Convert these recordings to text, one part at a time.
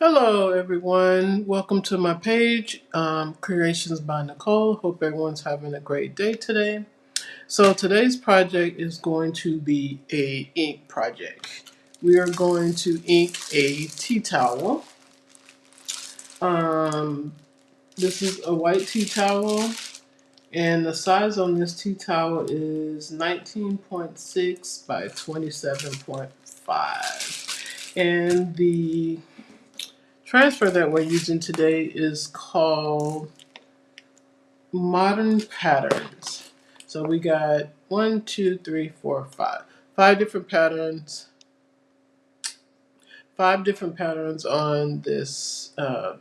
Hello everyone, welcome to my page, Creations by Nicole. Hope everyone's having a great day today. So today's project is going to be a ink project. We are going to ink a tea towel. This is a white tea towel, and the size on this tea towel is 19.6 by 27.5. And the transfer that we're using today is called Modern Patterns. So we got 1, 2, 3, 4, 5. 5 different patterns. 5 different patterns on this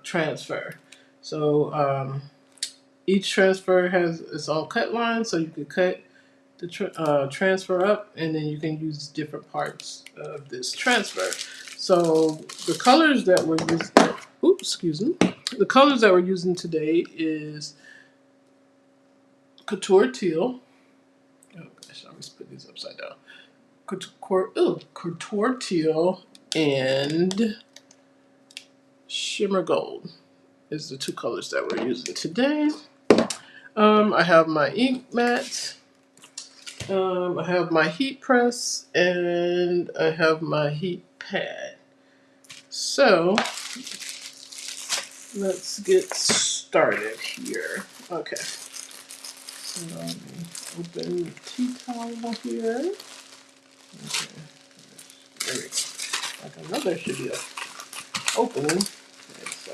transfer. So each transfer has its own cut line, so you can cut the transfer up, and then you can use different parts of this transfer. So the colors that we're using, the colors that we're using today is Couture Teal. Oh gosh, I always put these upside down. Couture Teal and Shimmer Gold is the two colors that we're using today. I have my ink mat. I have my heat press, and I have my heat pad. So let's get started here. Okay. So let me open the tea towel here. Okay. There we go. Like another should be opening. Okay, so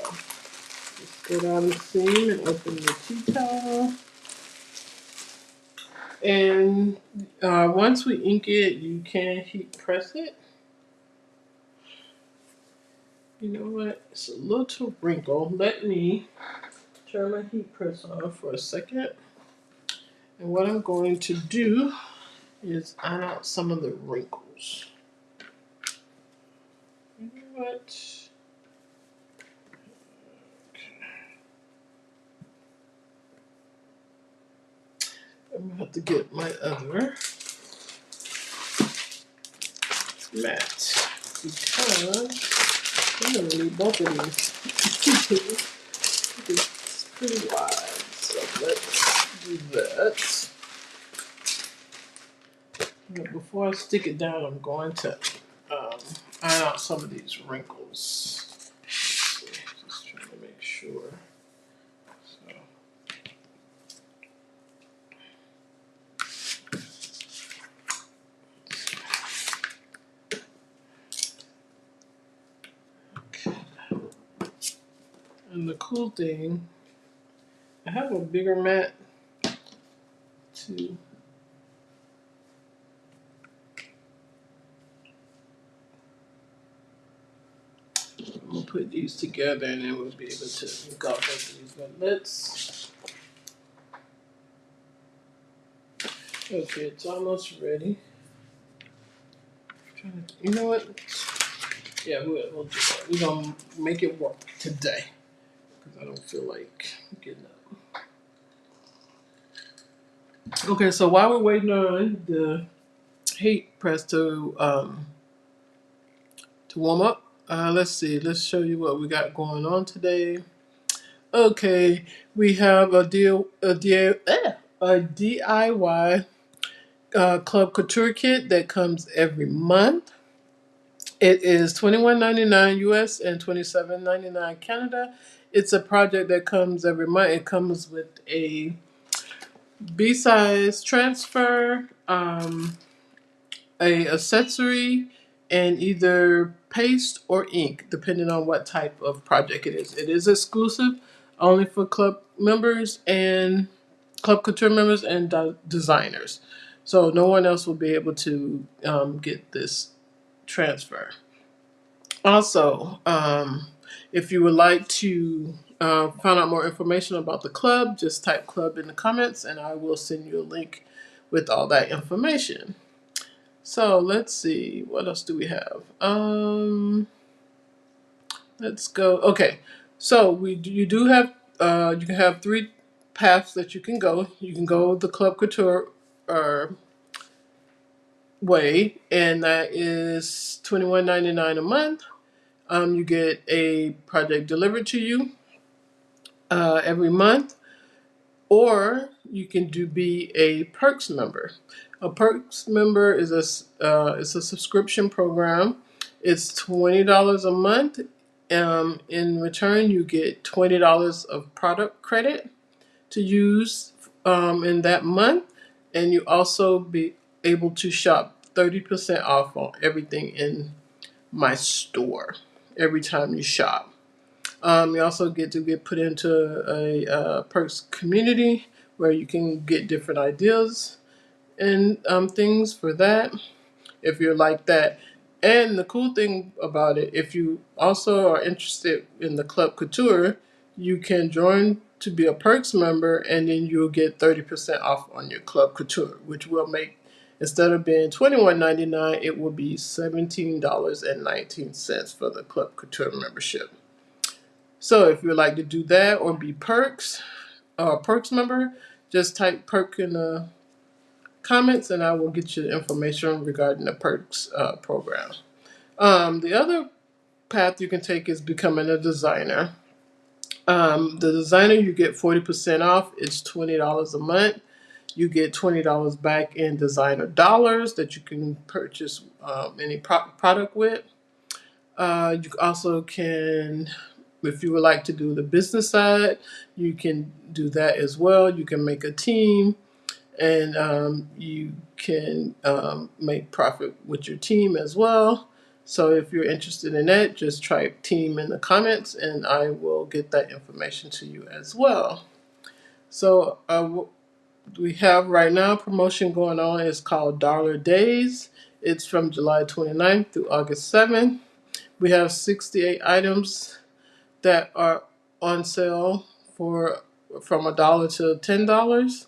let's go down the seam and open the tea towel. And once we ink it, you can heat press it. You know what? It's a little wrinkle. Let me turn my heat press on for a second. And what I'm going to do is iron out some of the wrinkles. You know what? I'm gonna have to get my other mat because I'm gonna need both of these. It's pretty wide, so let's do that. But before I stick it down, I'm going to iron out some of these wrinkles. Just trying to make sure. So. Okay. And the cool thing, I have a bigger mat too. I'm gonna put these together and then we'll be able to ink out both of these. But let's. Okay, it's almost ready. You know what? Yeah, we'll do that. We're gonna make it work today because I don't feel like getting up. Okay, so while we're waiting on the heat press to warm up, let's see. Let's show you what we got going on today. Okay, we have a DIY Club Couture kit that comes every month. It is $21.99 US and $27.99 Canada. It's a project that comes every month. It comes with a B-size transfer, a accessory, and either paste or ink, depending on what type of project it is. It is exclusive only for club members and Club Couture members and designers. So no one else will be able to get this transfer. Also, if you would like to find out more information about the club, just type club in the comments and I will send you a link with all that information. So let's see, what else do we have? Let's go. Okay, so you do have you can have 3 paths that you can go. You can go the Club Couture way, and that is $21.99 a month. You get a project delivered to you every month, or you can be a perks member. A perks member is it's a subscription program. It's $20 a month. In return, you get $20 of product credit to use in that month, and you also be able to shop 30% off on everything in my store every time you shop. You also get to get put into a perks community where you can get different ideas and things for that if you're like that. And the cool thing about it, if you also are interested in the Club Couture, you can join to be a perks member, and then you'll get 30% off on your Club Couture, which will make, instead of being $21.99, it will be $17.19 for the Club Couture membership. So if you'd like to do that or be perks or perks member, just type perk in the comments and I will get you the information regarding the perks program. The other path you can take is becoming a designer. The designer, you get 40% off. It's $20 a month. You get $20 back in designer dollars that you can purchase any product with. You also can, if you would like to do the business side, you can do that as well. You can make a team, and you can make profit with your team as well. So if you're interested in that, just type team in the comments and I will get that information to you as well. So we have right now a promotion going on. It's called Dollar Days. It's from July 29th through August 7th. We have 68 items that are on sale for from $1 to $10.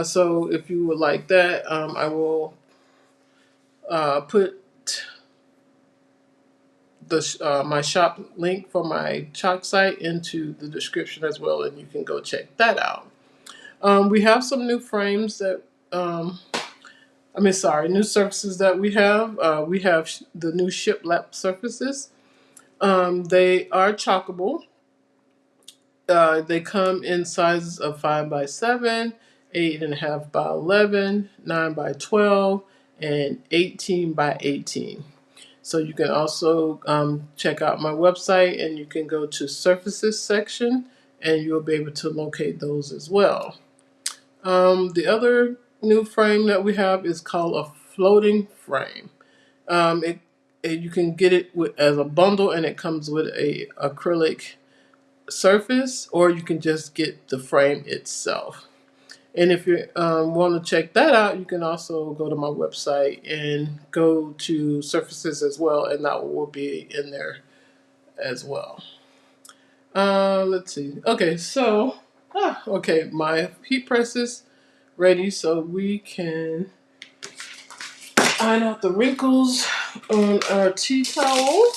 So if you would like that, I will put my shop link for my chalk site into the description as well, and you can go check that out. We have some new frames that, new surfaces that we have. We have the new shiplap surfaces. They are chalkable. They come in sizes of 5x7, 8.5x11, 9x12, and 18x18. So you can also check out my website and you can go to surfaces section and you'll be able to locate those as well. The other new frame that we have is called a floating frame. You can get it as a bundle and it comes with a acrylic surface, or you can just get the frame itself. And if you want to check that out, you can also go to my website and go to surfaces as well, and that will be in there as well. Let's see. Okay, so my heat press is ready, so we can iron out the wrinkles on our tea towel.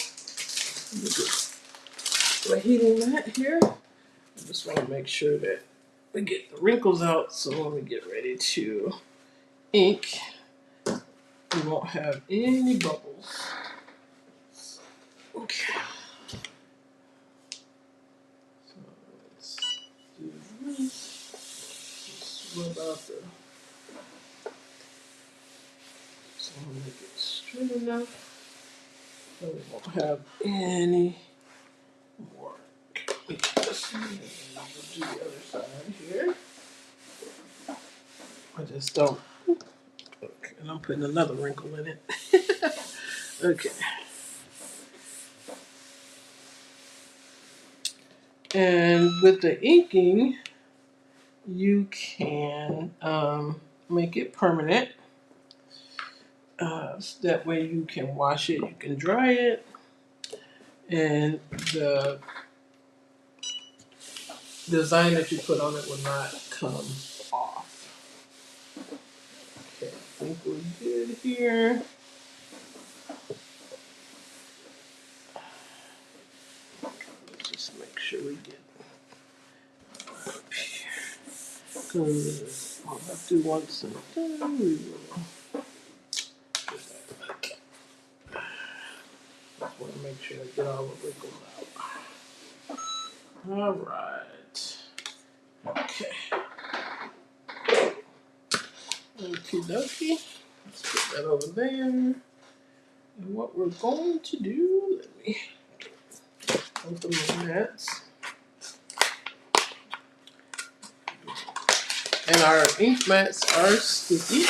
We're heating that here. I just want to make sure that we get the wrinkles out, so when we get ready to ink, we won't have any bubbles. Okay. So let's do this. Just rub out the, so I'll make it straight enough so we won't have any more. Let's do the other side here. I just don't. Okay, and I'm putting another wrinkle in it. Okay. And with the inking, you can make it permanent. So that way you can wash it, you can dry it, and the design that you put on it will not come off. Okay, I think we're good here. Let's just make sure we get up here. Because I'll have to once I'm done, we will. careful and make sure I get all the wrinkles out. All right. Okay. Okie dokie. Let's put that over there. And what we're going to do, let me open my mats. And our ink mats are sticky.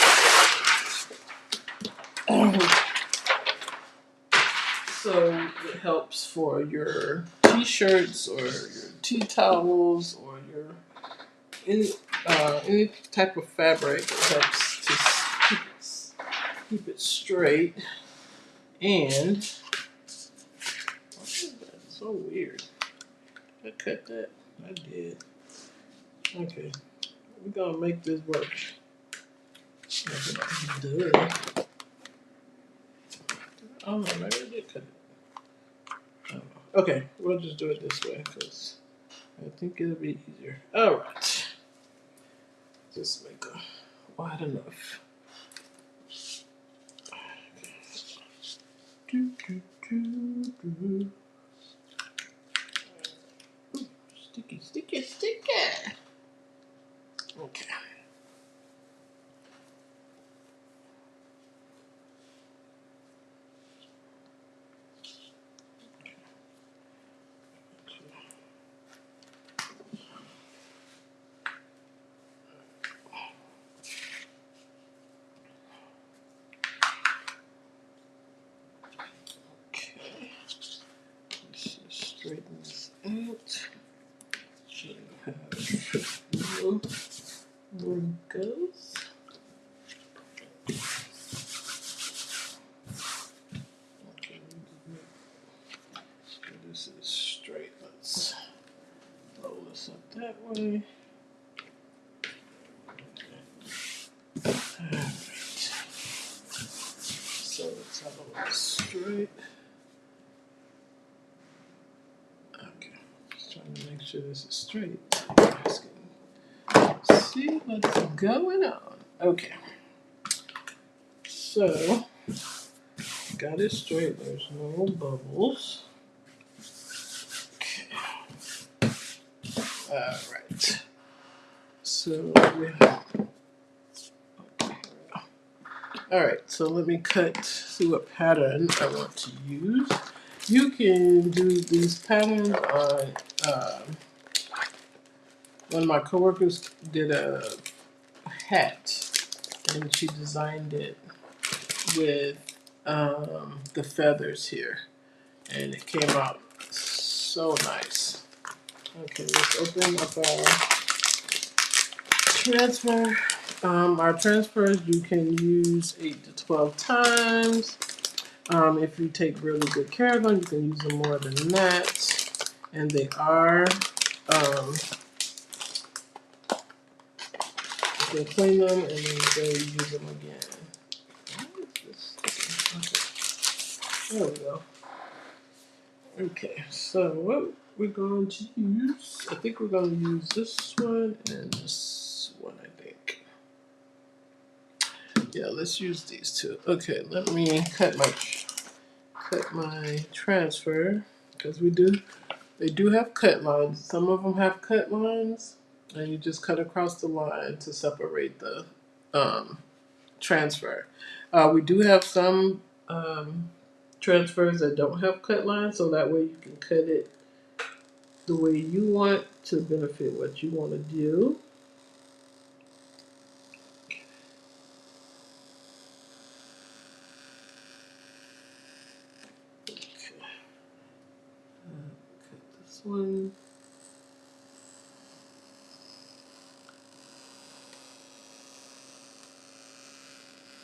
So it helps for your t-shirts or your tea towels or your any type of fabric. It helps to keep it straight. And what is that? So weird. I cut that. I did. Okay, we're gonna make this work. Duh. Oh, maybe I did cut it. Okay, we'll just do it this way because I think it'll be easier. All right, just make a wide enough. Do, do, do, do. Ooh, sticky, sticky, sticky. Okay. Okay. Let's just straighten this out. So you have no wrinkles. Okay, so this is straight. Let's roll this up that way. Alright. So let's have a look straight. Okay. Just trying to make sure this is straight. See what's going on. Okay. So got it straight. There's no bubbles. Okay. Alright. So we have. Alright, so let me see what pattern I want to use. You can do these patterns on, one of my coworkers did a hat and she designed it with the feathers here and it came out so nice. Okay, let's open up our transfer. Our transfers you can use 8 to 12 times. If you take really good care of them, you can use them more than that. And they are, you can clean them and then go use them again. Okay. There we go. Okay, so what we're going to use, I think we're going to use this one and this one, I think. Yeah, let's use these two. Okay, let me cut my transfer because they do have cut lines. Some of them have cut lines and you just cut across the line to separate the transfer. We do have some transfers that don't have cut lines, so that way you can cut it the way you want to benefit what you want to do. Okay. Cut this one.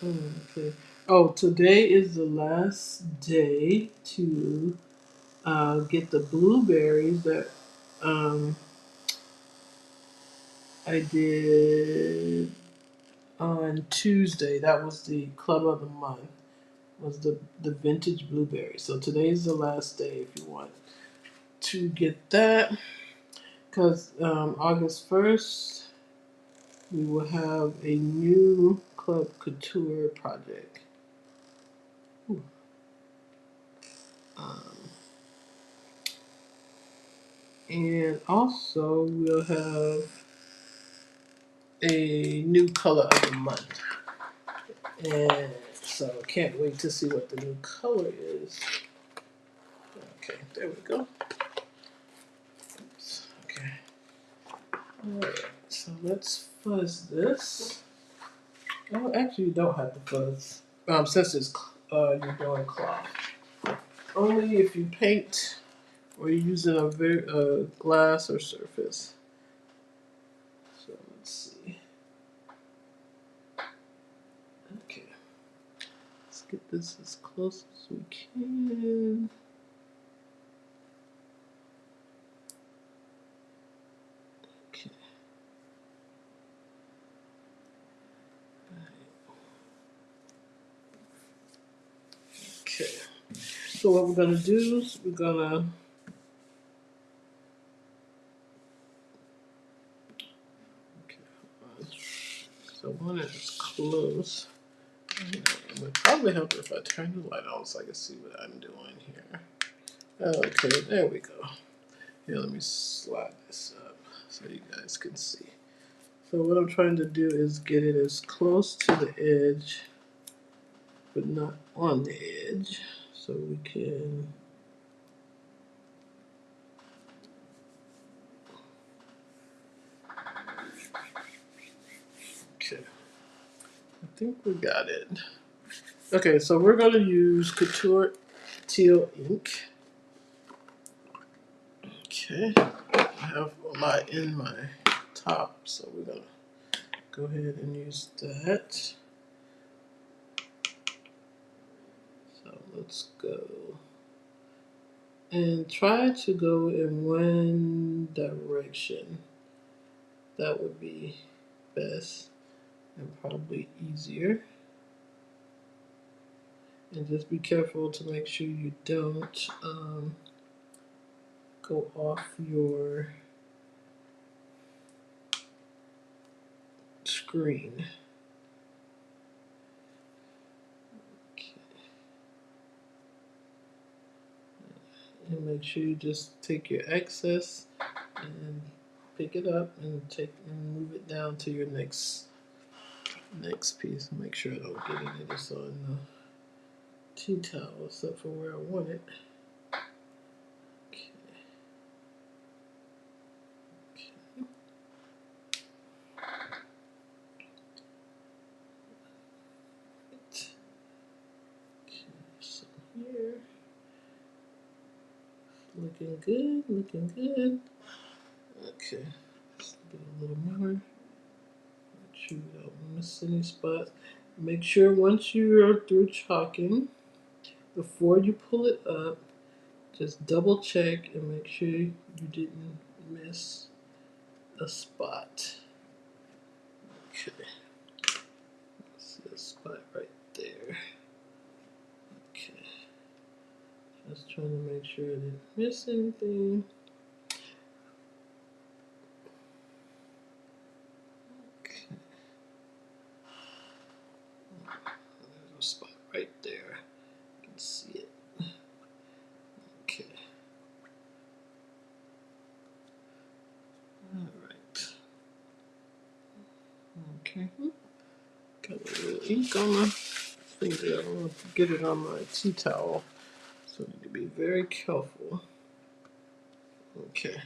Okay. Oh, today is the last day to get the blueberries that I did on Tuesday. That was the club of the month. Was the vintage blueberry. So today's the last day if you want to get that. Because August 1st we will have a new Club Couture project. And also we'll have a new color of the month. And so can't wait to see what the new color is. Okay, there we go. Oops, okay. Alright, so let's fuzz this. Oh, actually you don't have to fuzz. Since it's you're doing cloth. Only if you paint or you're using a glass or surface. So let's see. Okay. Let's get this as close as we can. Okay. Okay. So what we're gonna do is we're gonna so when it's close, it would probably help if I turn the light on so I can see what I'm doing here. Okay, there we go. Here, let me slide this up so you guys can see. So what I'm trying to do is get it as close to the edge, but not on the edge, so we can. Okay, I think we got it. Okay, so we're going to use Couture Teal ink. Okay, I have my in my top, so we're going to go ahead and use that. So let's go. And try to go in one direction. That would be best and probably easier. And just be careful to make sure you don't go off your screen. Okay. And make sure you just take your excess and pick it up and move it down to your next piece. Make sure I don't get any of this on the tea towel except for where I want it. Okay. So here, looking good, looking good. Okay, let's do a little more. Make sure you don't miss any spots. Make sure once you are through chalking, before you pull it up, just double check and make sure you didn't miss a spot. Okay, that's a spot right there. Okay, just trying to make sure I didn't miss anything. Okay, there's a spot right there. You can see it. Okay. Alright. Okay. Got a little ink on my finger. I don't want to get it on my tea towel. So I need to be very careful. Okay.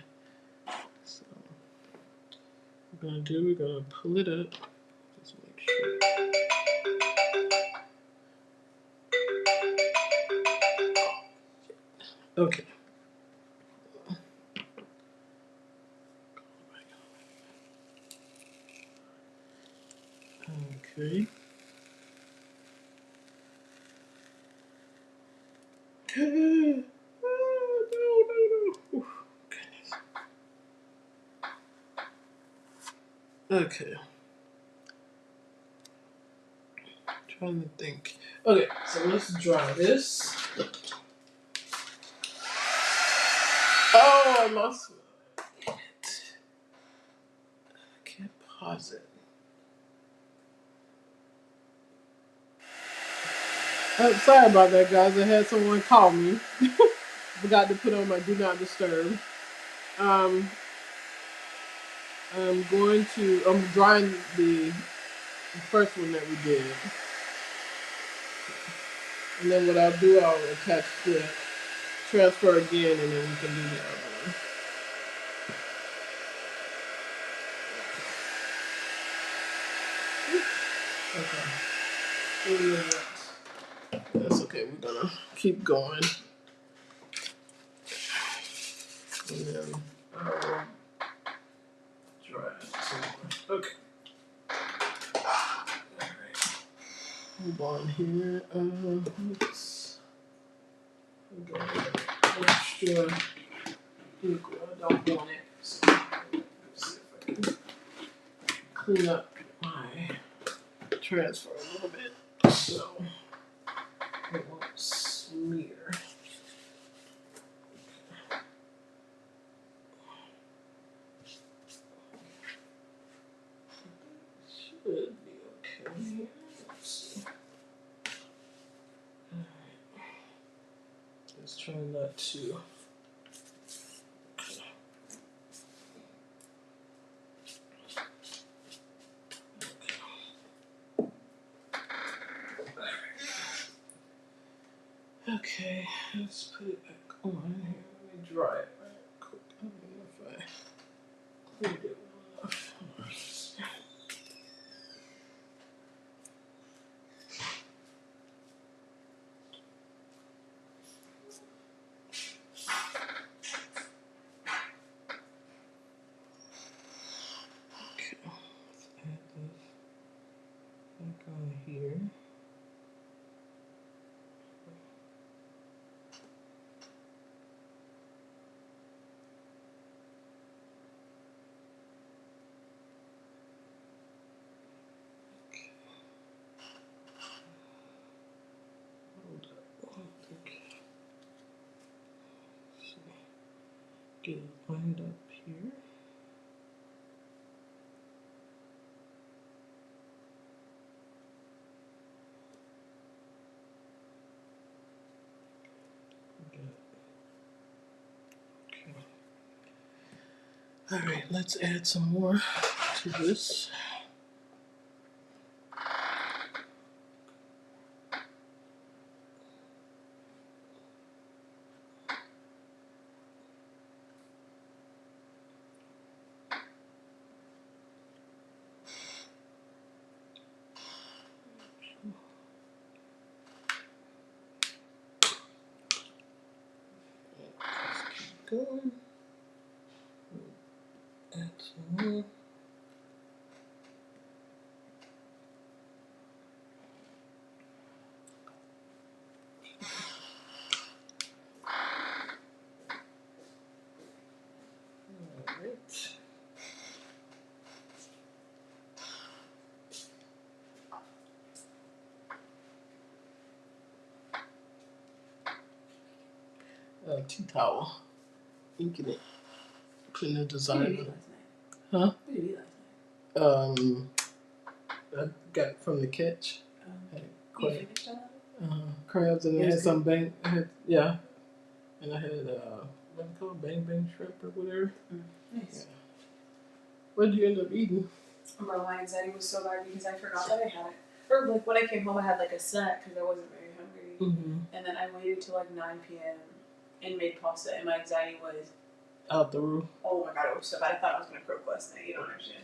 So what we're gonna do, we're gonna pull it up. Just make sure. Okay. Okay. No, no. Oof, okay. Trying to think. Okay, so let's dry this. Oh, I lost it. I can't pause it. Sorry about that, guys. I had someone call me. Forgot to put on my do not disturb. Um, I'm drying the first one that we did. And then what I'll do, I'll attach the transfer again, and then we can do the other one. Okay. That's okay. We're gonna keep going. And then I'll dry it some more. Okay. Alright. Move on here. Let's go extra ink. I don't want it. So let's see if I can clean up my transfer a little bit so it won't smear. Should be okay. Let's see. Alright. Let's try not to. Okay, let's put it back on here. Let me dry it right quick. I don't know if I cleaned it well enough. Okay, let's add this back on here. Hold up. Okay. So get it lined up here. Okay. All right, let's add some more to this. Going. Add some more. All right. Tea towel, inking it, putting a design on it. Huh? What did you eat last night? I got it from the catch. You finished all of it? Crabs, and I It had was some bang. Yeah, and I had what do you call it, bang shrimp or whatever. Nice. Yeah. What did you end up eating? Bro, my anxiety was so bad because I forgot that I had it. Or like when I came home, I had like a snack because I wasn't very hungry. Mm-hmm. And then I waited till like 9 p.m. and made pasta, and my anxiety was Out the roof. oh my god, it was so bad. I thought I was gonna croak last night. You don't understand.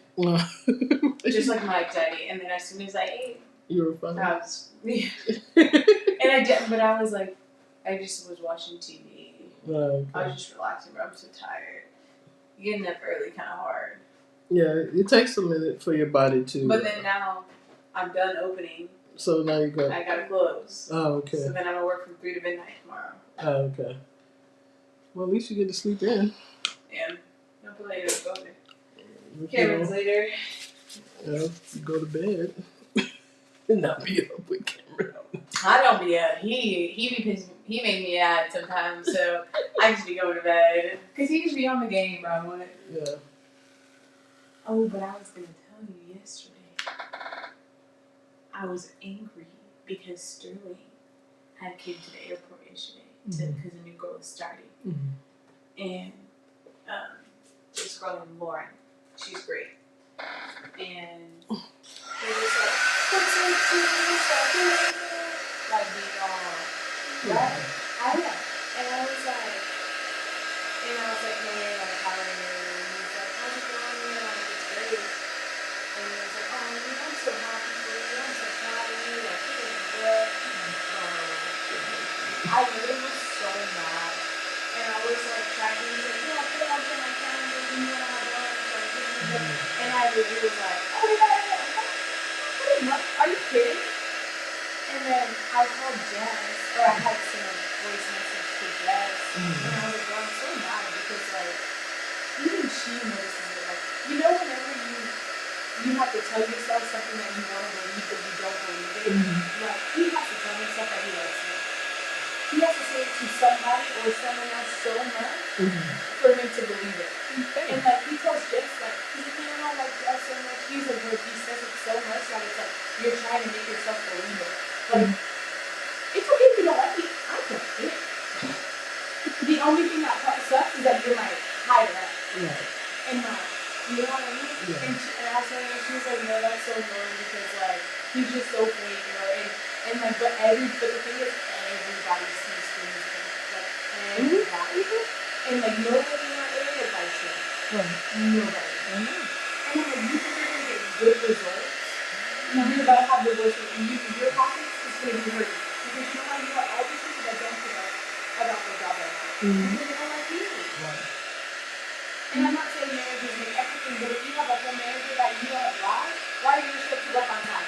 Just like my anxiety, and then as soon as I ate, you were funny. I was and I did, but I was like, I just was watching TV. Okay. I was just relaxing, but I'm so tired. Getting up early kind of hard. Yeah, it takes a minute for your body to. But then now I'm done opening. So now you go. I gotta close. Oh, okay. So then I'm gonna work from 3 to midnight tomorrow. Oh, okay. Well, at least you get to sleep in. Yeah. Don't put later. Go there. Cameron's later. You go to bed and not be up with Cameron. I don't be up. He made me mad sometimes, so I just be going to bed. Cause he just be on the game, bro. Yeah. Oh, but I was gonna tell you yesterday. I was angry because Sterling had came to the airport yesterday because a new girl was starting, and girl named Lauren. She's great. And he was like, what's up, like being all, right? I know. And I was like, hey, like, how are you? And he's like, how's it going? And I'm like, it's great. And he was like, oh, I'm so happy for you. I'm so proud of you. Like, you're doing good. I literally was so mad. And I was like tracking, he's like, yeah, put it on my calendar, you know how I want, and I literally was like, oh yeah, are you kidding? And then I called Jess, or I had sent a voice message to Jess, and I was like, well, I'm so mad because like, even she notices it, like, you know whenever you have to tell yourself something that you want to believe but you don't believe it, like, he has to tell himself that he likes it. He has to say it to somebody or someone else so much for him to believe it. And like he tells Jess, like, he's like, I like Jess so much. He's like, but he says it so much that it's like you're trying to make yourself believe it. Like, it's okay if you don't like it. I don't care. The only thing that sucks is that you're my higher up. Right. And like, you know what I mean? Yeah. And I was telling her, she was like, no, that's so annoying because like he's just so fake, you know. And like, but the thing is, everybody sees things like everybody, and like nobody in our area likes it. Nobody. And then like you think you're gonna get good results, you're about to have the worst. Your confidence is gonna be hurt because you know how you have all these people that don't care about their job right now because they don't like you. Right. And I'm not saying managers make everything, but if you have a whole manager that you don't like, why are you gonna show up to work on time?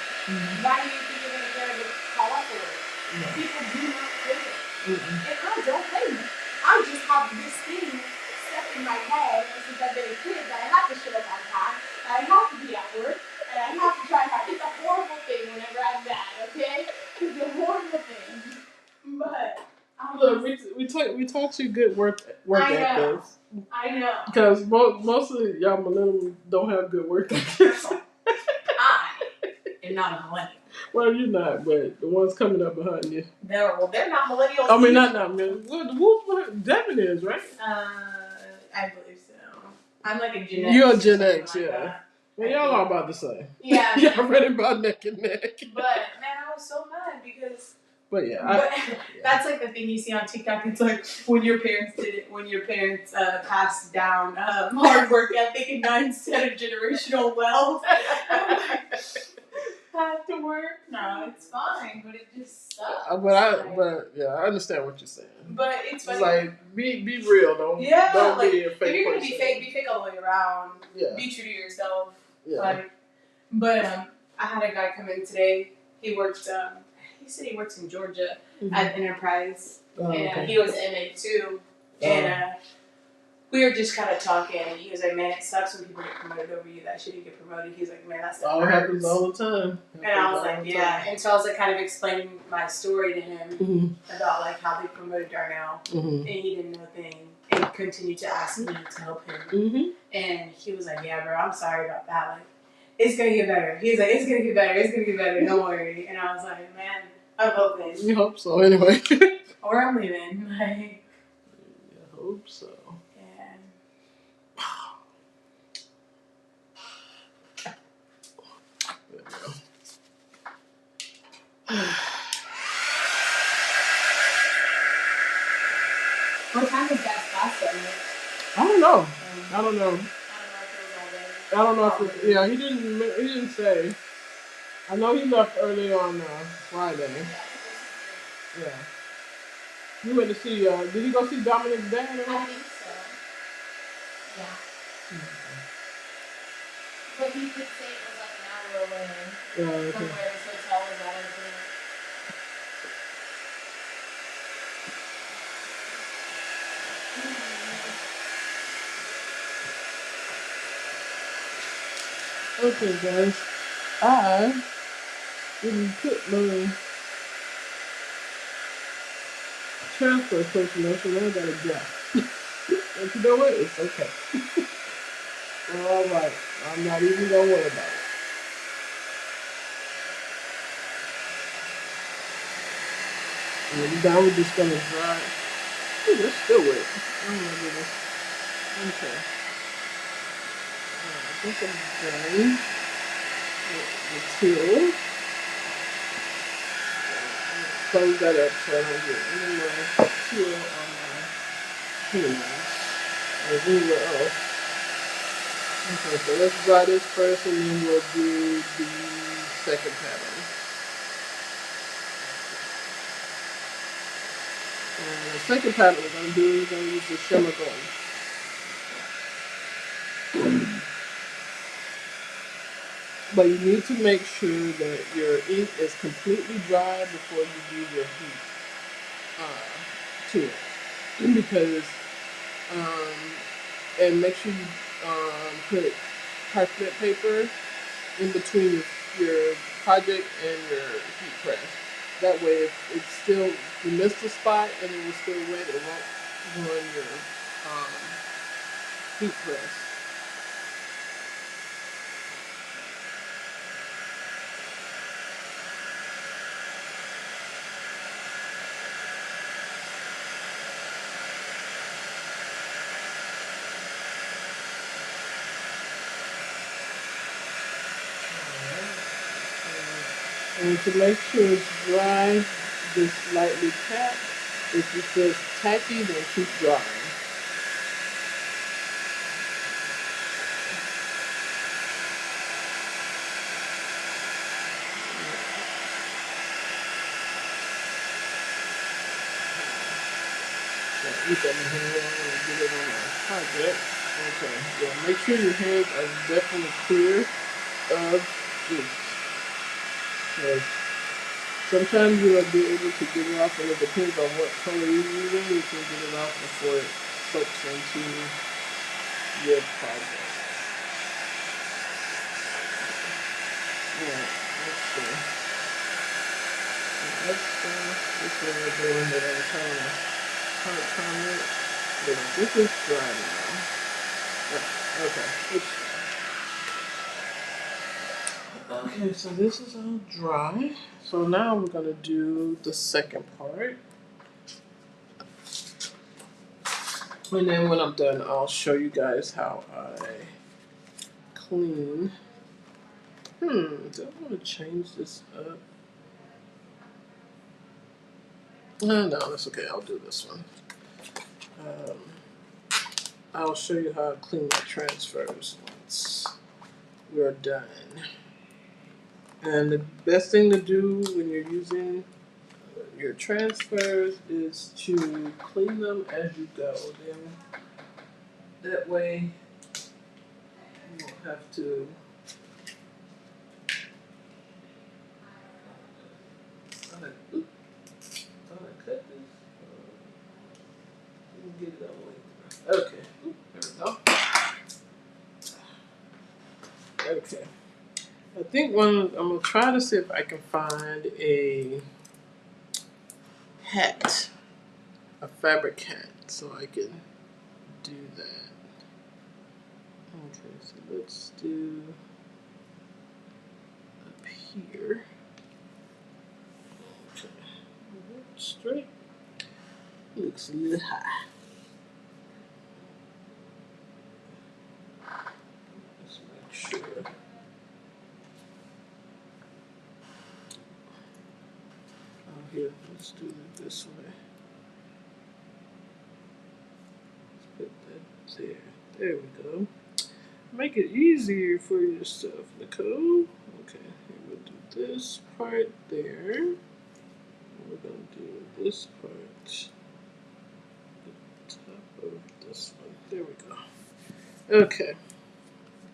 Why do you think you're gonna care to call up for it? People do not care. And I don't blame them. I just have this thing stuck in my head since I've been a kid that I have to show up on time, and I have to be at work, and I have to try hard. It's a horrible thing whenever I'm mad, okay? It's a horrible thing. But look, we taught you good work ethics. I know. Because most of y'all millennials don't have good work ethics. I am not a millennial. Well, you're not, but the ones coming up behind you. They're not millennials. I mean, not millennials. Well, Devin is, right? I believe so. I'm like a Gen X. You're a Gen X, like yeah. That. Well, y'all are about the same. Yeah. Y'all ready about neck and neck. But, man, I was so mad because... But yeah, that's like the thing you see on TikTok. It's like when your parents passed down hard work ethic and not instead of generational wealth. Have to work? No, it's fine, but it just sucks. I understand what you're saying. But it's funny. It's like be real, don't be a fake. If you're gonna person. be fake all the way around. Yeah. Be true to yourself. Yeah. But I had a guy come in today. He worked. He said he works in Georgia at Enterprise, and he was an MA too. And we were just kind of talking, and he was like, "Man, it sucks when people get promoted over you that shouldn't get promoted." He's like, "Man, that's all happens all the time." And I was like, "Yeah." And so I was like, kind of explaining my story to him about like how they promoted Darnell, and he didn't know a thing, and continued to ask me to help him. And he was like, "Yeah, bro, I'm sorry about that. Like, it's gonna get better." He was like, "It's gonna get better. It's gonna get better. Don't worry." And I was like, "Man, I'm hoping." You hope so, anyway. Or I'm leaving. Like, I hope so. What time is that class starting? I don't know. I don't know. I don't know if if it, yeah, he didn't say. I know he left early on Friday. Yeah. You went to see, did you go see Dominic's dad? I think so. Yeah. But he did say it was like an hour away from where his hotel was at. Okay, guys. I didn't put my transfer personnel, so now I gotta go. But you know what? It's okay. Alright. I'm not even gonna worry about it. And now we're just gonna dry. Ooh, that's still wet. Oh my goodness. Okay. think I'm done with the teal. Close that up so I don't get any more teal on my hands or anywhere else. Okay, so let's dry this first and then we'll do the second pattern. And the second pattern we're going to do is going to use the Shimmer Gold. But you need to make sure that your ink is completely dry before you do your heat to it. Because, um, and make sure you put parchment paper in between your project and your heat press. That way, if it's still, you missed a spot and it was still wet, it won't ruin your um, heat press. And to make sure it's dry, just lightly tap. If it feels tacky, then keep drying. Eat that in here and get it on my project. Okay, yeah, make sure your hands are definitely clear of ink. Because sometimes you'll be able to get it off, and it depends on what color you're using. You can get it off before it soaks into your project. Alright, let's see. Let's see. This one we're doing that I'm trying to hard time it. But this is dry now. Okay, it's okay, so this is all dry. So now we're gonna do the second part. And then when I'm done, I'll show you guys how I clean. Do I want to change this up? No, that's okay. I'll do this one. Um, I'll show you how I clean my transfers once we're done. And the best thing to do when you're using your transfers is to clean them as you go. Then that way you won't have to. Thought I cut this. Get it out of the way. Okay, there we go. Okay. I think I'm gonna try to see if I can find a hat, a fabric hat, so I can do that. Okay, so let's do up here. Okay, straight. Looks a little high. Let's make sure. Oh, here, let's do it this way. Let's put that there. There we go. Make it easier for yourself, Nicole. Okay, here we'll do this part there. We're gonna do this part at the top of this one. There we go. Okay, I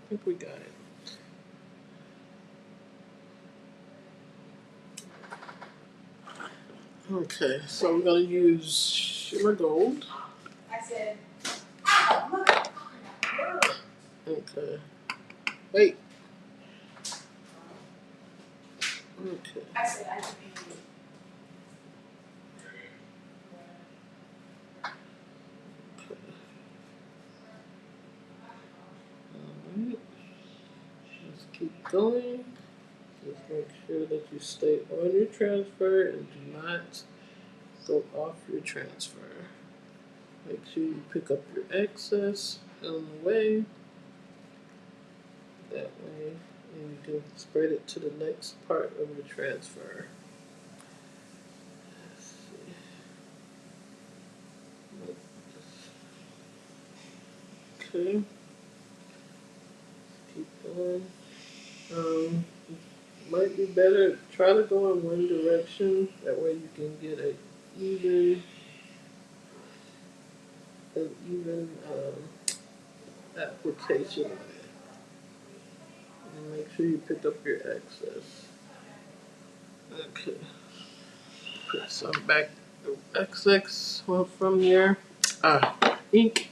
think we got it. Okay, so we're gonna use Shimmer Gold. I said, ow, look. Okay. Wait. Okay. I said, I didn't mean to. Alright. Let's keep going. Just make sure that you stay on your transfer and do not go off your transfer. Make sure you pick up your excess on the way. that way, and you can spread it to the next part of the transfer. Let's see. Okay, keep going. Might be better try to go in one direction. That way you can get an even application on it. And make sure you pick up your excess. Okay. Put some back excess from your ink.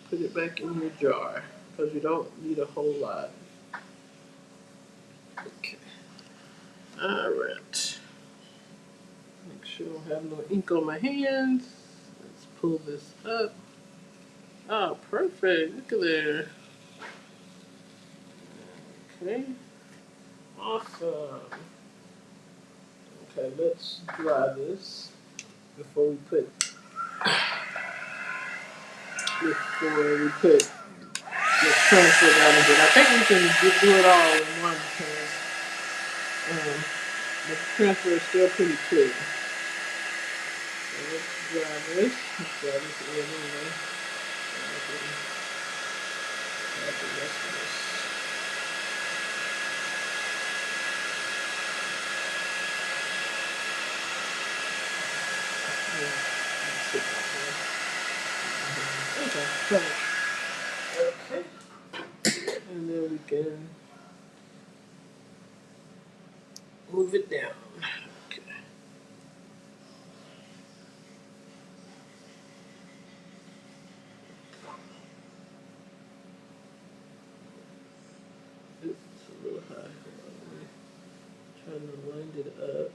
Put it back in your jar because you don't need a whole lot. Okay. Alright. Make sure I don't have no ink on my hands. Let's pull this up. Oh, perfect. Look at there. Okay. Awesome. Okay, let's dry this before we put the transfer down again. I think we can do it all in one because the transfer is still pretty clear. So let's dry this. Let's dry this in anyway. Add the rest of this. Okay, and then we can move it down. Okay. Oops, it's a little high. Trying to wind it up.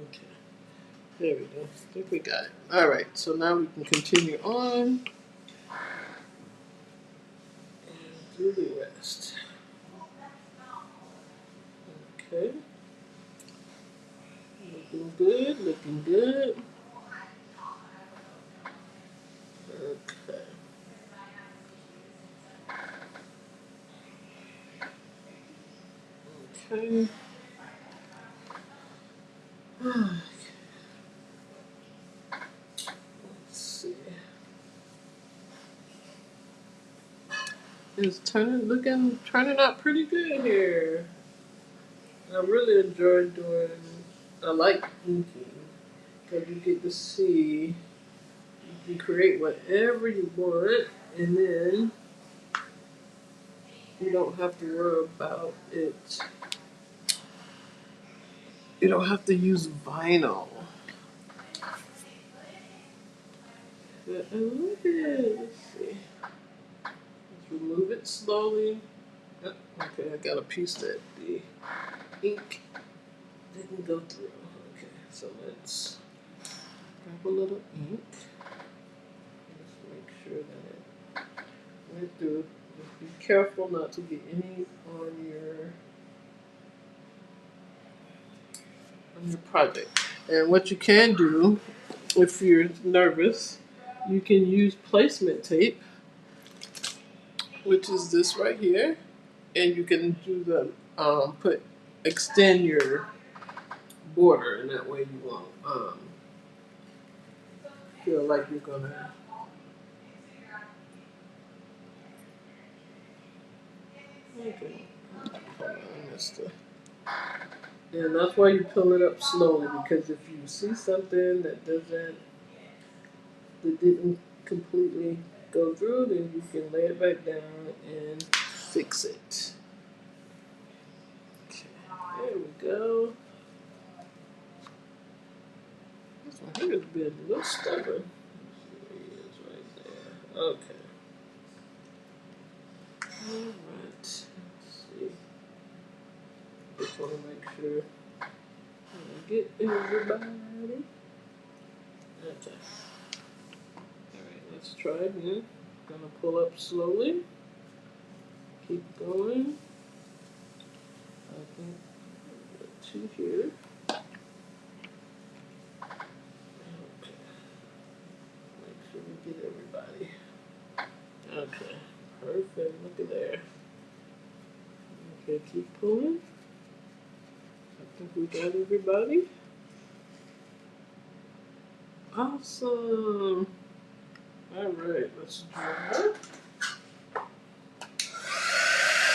Okay. There we go. I think we got it. All right. So now we can continue on and do the rest. Okay. Looking good. Looking good. Okay. Okay. Let's see. It's turning out pretty good here. I really enjoy doing. I like inking because you get to see. You can create whatever you want, and then you don't have to worry about it. You don't have to use vinyl. But I love it. Let's see. Let's remove it slowly. Oh, okay, I got a piece that the ink didn't go through. Okay, so let's grab a little ink. Just make sure that it went through. Just be careful not to get any on your project. And what you can do if you're nervous, you can use placement tape, which is this right here, and you can do the extend your border, and that way you won't feel like you're gonna. Okay, hold on, I missed it. And that's why you pull it up slowly, because if you see something that didn't completely go through, then you can lay it back down and fix it. Okay, there we go. This one here has been a little stubborn. There he is right there. Okay. Alright. Let's see. Just want to make sure I get everybody. Okay. Alright, let's try again. Gonna pull up slowly. Keep going. I think two here. Okay. Make sure we get everybody. Okay. Perfect. Look at there. Okay, keep pulling. I think we got everybody. Awesome. Alright, let's dry.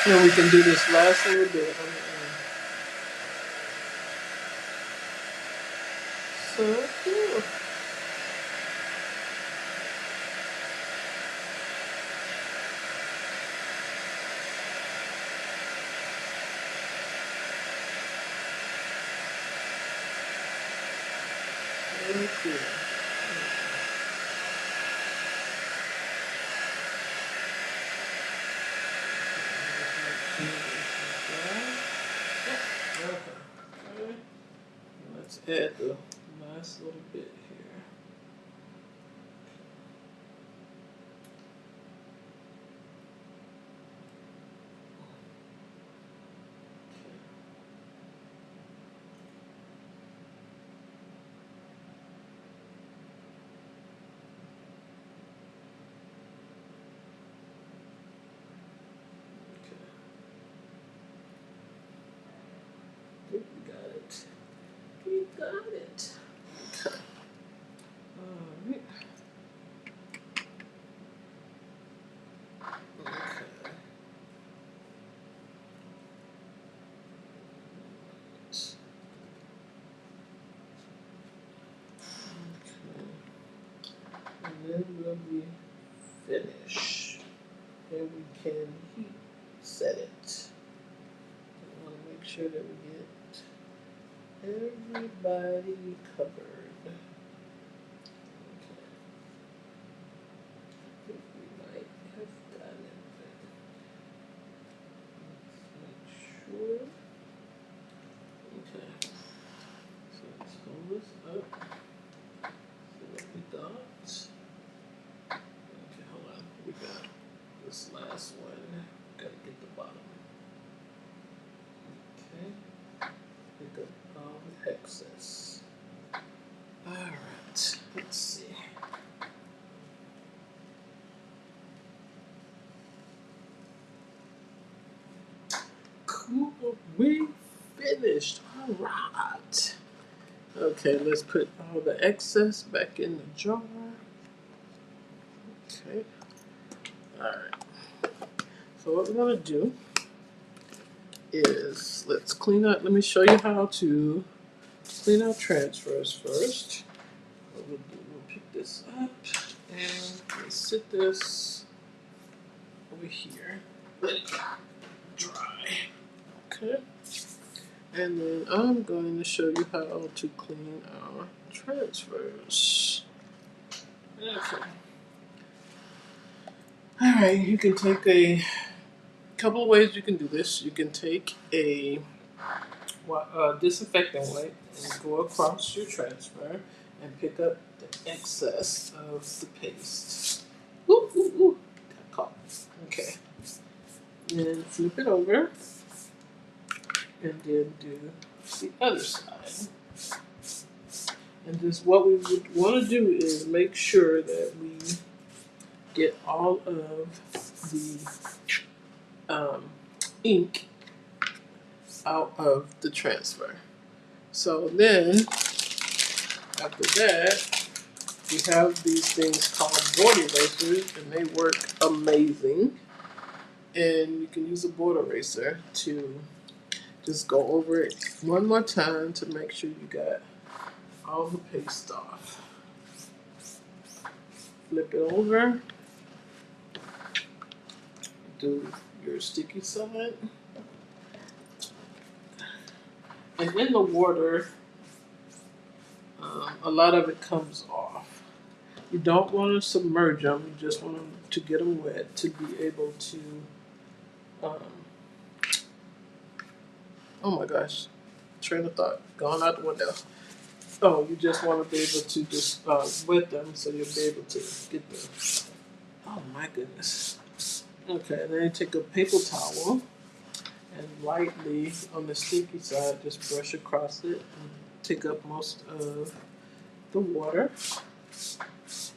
And we can do this last little bit on the end. So cool. Very cool. Okay. Let's add the last little bit here. Okay. I think we got it. We got it. Okay. Alright. Okay. And then when we finish, then we can heat set it. We want to make sure that we get everybody covered. Okay. I think we might have done it. Let's make sure. Okay. So let's hold this up. See what we got. Okay, hold on. We got this last one. Gotta get the bottom. Okay. Pick up all the excess. Alright. Let's see. Cool. We finished. Alright. Okay, let's put all the excess back in the jar. Okay. Alright. So what we're gonna do is let's clean up. Let me show you how to clean out transfers first. What we'll do, we'll pick this up and we'll sit this over here. Let it dry. Okay. And then I'm going to show you how to clean our transfers. Okay. Alright, you can take a couple of ways you can do this. You can take a disinfectant wipe and go across your transfer and pick up the excess of the paste. Ooh, ooh, ooh. Got caught. Okay. Then flip it over and then do the other side. And just what we would want to do is make sure that we get all of the ink out of the transfer. So then, after that, we have these things called board erasers, and they work amazing. And you can use a board eraser to just go over it one more time to make sure you got all the paste off. Flip it over, do your sticky side, and in the water, a lot of it comes off. You don't want to submerge them, you just want them to get them wet to be able to, oh my gosh, train of thought gone out the window. Oh, you just want to be able to just wet them so you'll be able to get them. Oh my goodness. Okay, then you take a paper towel and lightly on the sticky side just brush across it and take up most of the water.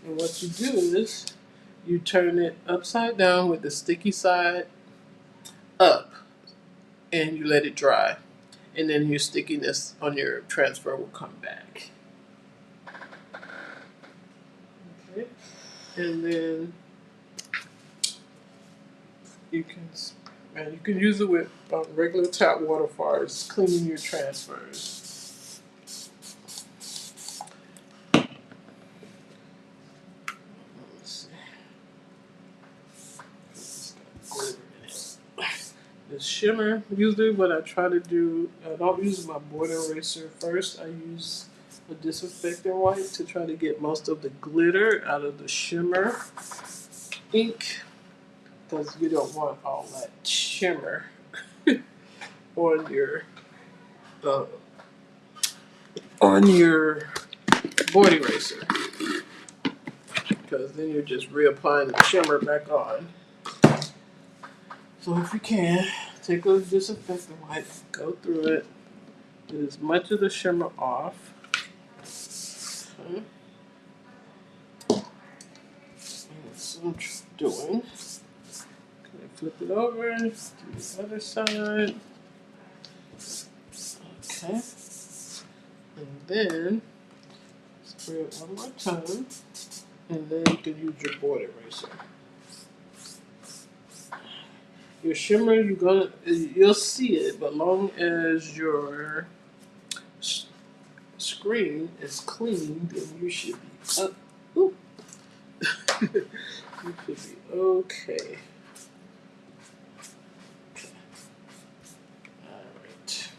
And what you do is you turn it upside down with the sticky side up and you let it dry. And then your stickiness on your transfer will come back. Okay. And then you can use it with regular tap water as far as cleaning your transfers. Let's see. It's got glitter in it. The shimmer, usually what I try to do, I don't use my board eraser first. I use a disinfectant wipe to try to get most of the glitter out of the shimmer ink, because you don't want all that shimmer on your uh, on your board eraser, because then you're just reapplying the shimmer back on. So if you can, take a disinfectant wipe, go through it, get as much of the shimmer off. Okay. That's what I'm doing. Okay, flip it over, do the other side. Okay. And then spray it one more time. And then you can use your board eraser. Your shimmer, you'll see it, but long as your screen is clean, then you should be up. Ooh. You should be okay. Alright.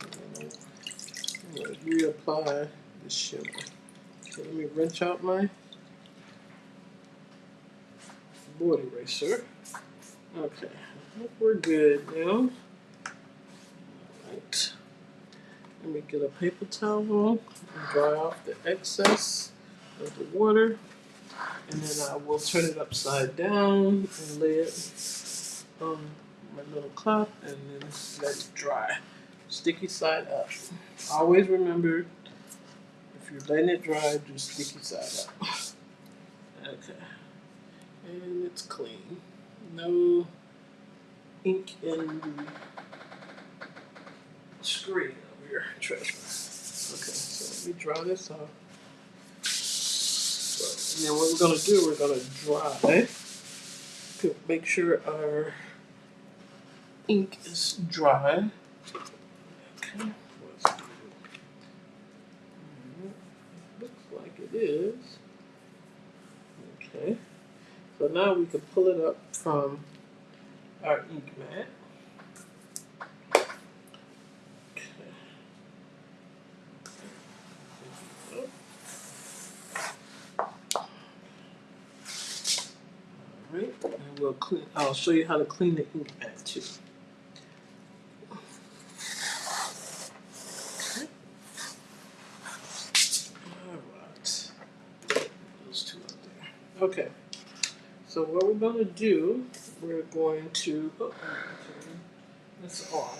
I'm going to reapply the shimmer. Okay, let me wrench out my board eraser. Okay, I think we're good now. Alright. Let me get a paper towel and dry off the excess of the water. And then I will turn it upside down and lay it on my little cup and then let it dry. Sticky side up. Always remember, if you're letting it dry, do sticky side up. Okay. And it's clean. No ink in the screen of your treasure. Okay, so let me dry this off. And then what we're going to do, we're going to dry. Make sure our ink is dry. Okay. Looks like it is. Okay. So now we can pull it up from our ink mat. Alright, and we'll clean. I'll show you how to clean the ink mat too. Alright. Those two up there. Okay. So what we're going to do, we're going to turn this on.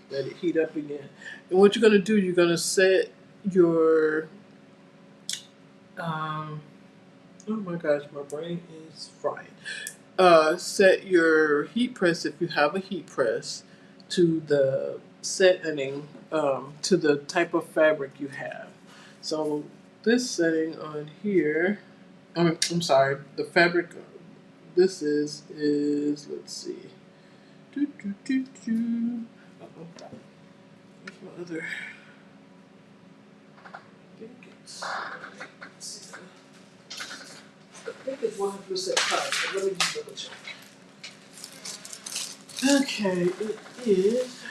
Let it heat up again. And what you're going to do, you're going to set your oh my gosh, my brain is frying. Set your heat press, if you have a heat press, to the setting, to the type of fabric you have. So this setting on here, I'm sorry, the fabric this is let's see. Uh-oh. Where's my other? I think it's 100% cotton, but let me just double check. Okay, it is.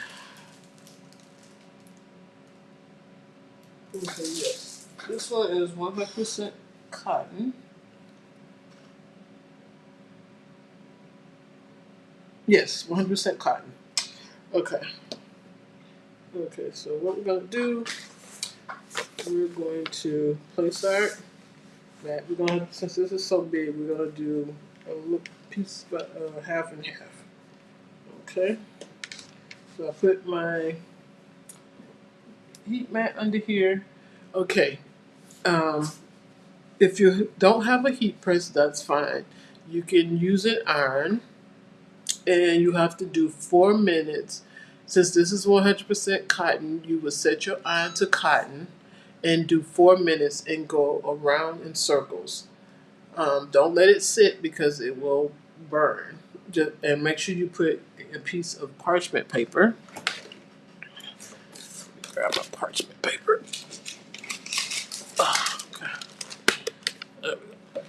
Okay, yes. This one is 100% cotton. Yes, 100% cotton. Okay. Okay, so what we're going to do, we're going to place our mat. We're going to, since this is so big, we're going to do a little piece, half and half. Okay, so I put my heat mat under here. Okay, um, if you don't have a heat press, that's fine. You can use an iron, and you have to do 4 minutes. Since this is 100% cotton, you would set your iron to cotton and do 4 minutes and go around in circles. Don't let it sit because it will burn. And make sure you put a piece of parchment paper. Grab my parchment paper. Okay. There we go.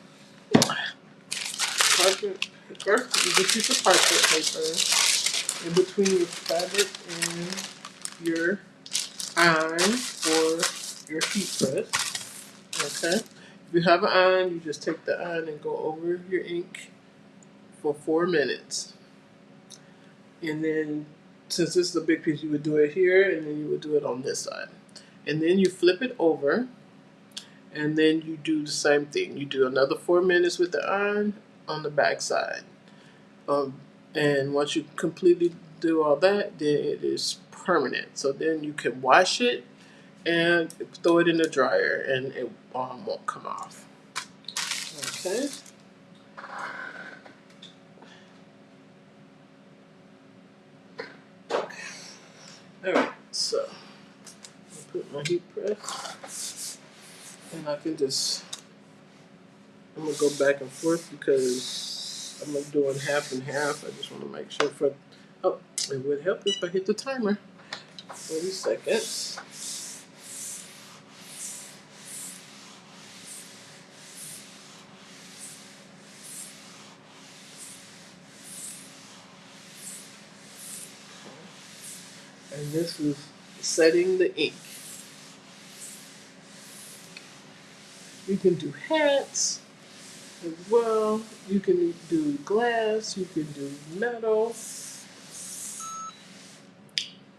Parchment paper. Use a piece of parchment paper in between your fabric and your iron or your heat press. Okay. If you have an iron, you just take the iron and go over your ink for 4 minutes. And then, since this is a big piece, you would do it here and then you would do it on this side. And then you flip it over and then you do the same thing. You do another 4 minutes with the iron on the back side. And once you completely do all that, then it is permanent. So then you can wash it and throw it in the dryer and it won't come off. Okay. Alright, so I put my heat press and I can just, I'm going to go back and forth because I'm doing half and half. I just want to make sure oh, it would help if I hit the timer. 30 seconds. And this is setting the ink. You can do hats as well. You can do glass. You can do metal.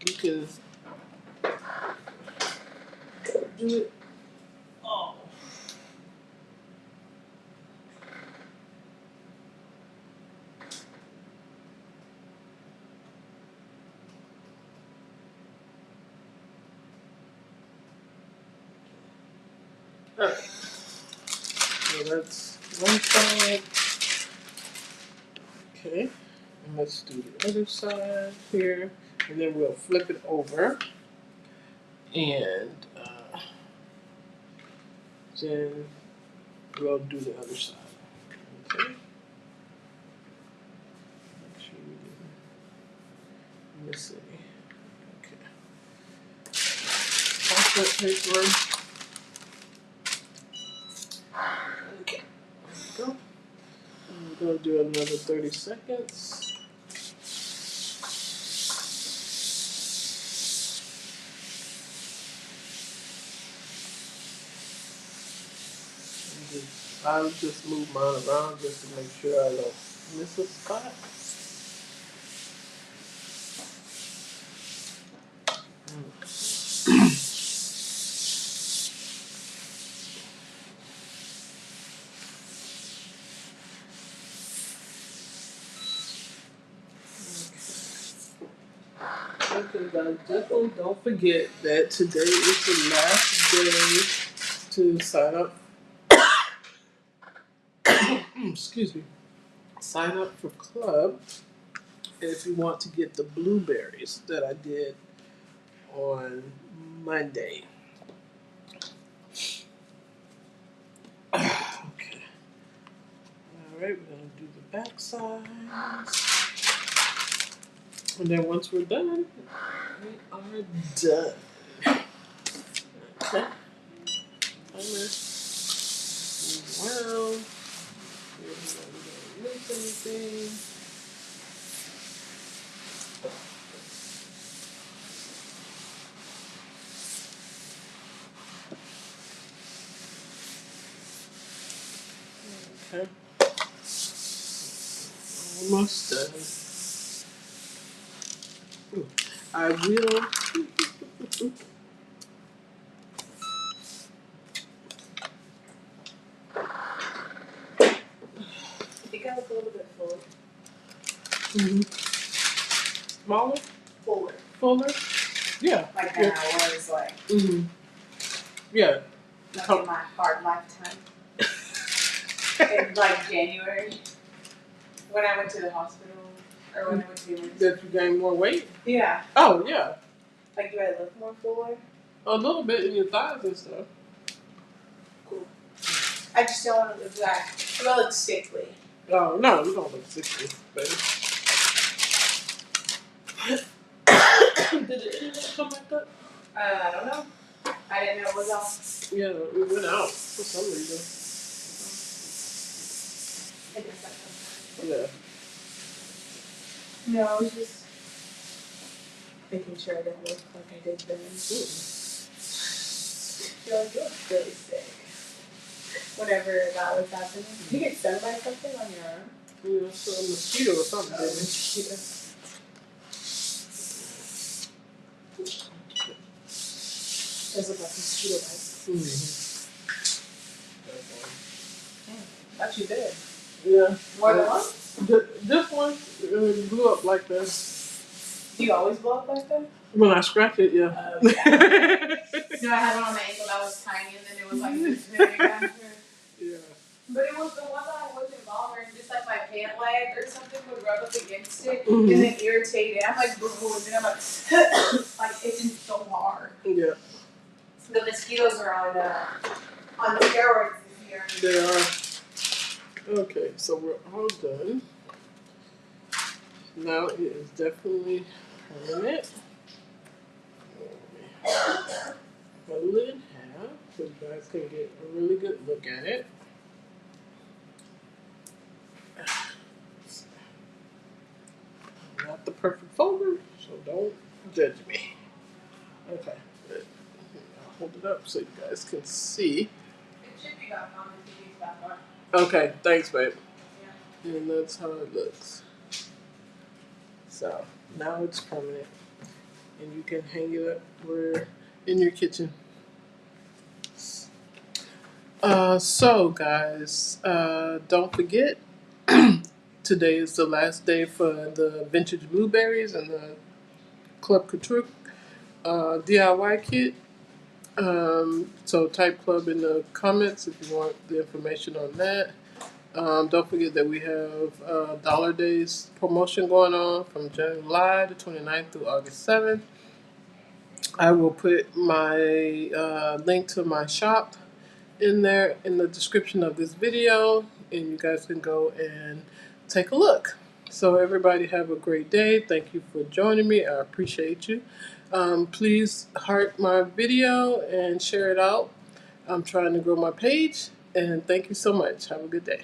You can do it all. Alright. So that's one side. Okay. And let's do the other side here. And then we'll flip it over. And then we'll do the other side. Okay. Make sure we didn't miss any. Okay. Parchment paper. Okay. There we go. And we're going to do another 30 seconds. I'll just move mine around just to make sure I don't miss a spot. Okay, guys, definitely don't forget that today is the last day to sign up. Excuse me. Sign up for club if you want to get the blueberries that I did on Monday. Okay. All right, we're gonna do the back sides, and then once we're done, we are done. Okay. Well, we don't miss anything. Okay. Almost done. Ooh. I will. I think I look a little bit fuller. Smaller? Fuller. Fuller? Yeah. Like than I was like. Yeah. Like in my hard lifetime. In like January. When I went to the hospital. Or when I went to the That you gained more weight? Yeah. Oh, yeah. Like, do I look more fuller? A little bit in your thighs and stuff. Cool. I just don't want to look like, I don't look sickly. Oh, no, you don't look sickly, baby. Did the internet come back up? I don't know. I didn't know it was off. Yeah, it went out for some reason. It does that sometimes. Yeah. No, I was just making sure I didn't look like I did then. You're like, you look really sick. Whenever that was happening. Did you get stung by something on your arm? Yeah, so a mosquito or something, baby. Mosquito. Those look like mosquito bites. Thought you did. Yeah. More than one? This one blew up like this. Do you always blow up like that? When I scratch it, yeah. No, I had one on my ankle that was tiny, and then it was like this big after. Yeah. But it was the one that wasn't longer, and just like my pant leg or something would rub up against it, and then irritate it. I'm like, boo, and then I'm like, like itching so hard. Yeah. The mosquitoes are on the steroids this year. They are. Okay, so we're all done. Now it is definitely permanent. Fold it in half so you guys can get a really good look at it. Not the perfect folder, so don't judge me. Okay, good. I'll hold it up so you guys can see. It should be back on the TV's back on. Okay, thanks, babe. Yeah. And that's how it looks. So now it's permanent, and you can hang it up where in your kitchen. So guys, don't forget today is the last day for the vintage blueberries and the Club Couture DIY kit. So type club in the comments if you want the information on that. Don't forget that we have Dollar Days promotion going on from July the 29th through August 7th. I will put my link to my shop in there in the description of this video, and you guys can go and take a look. So everybody have a great day. Thank you for joining me. I appreciate you. Please heart my video and share it out. I'm trying to grow my page, and thank you so much. Have a good day.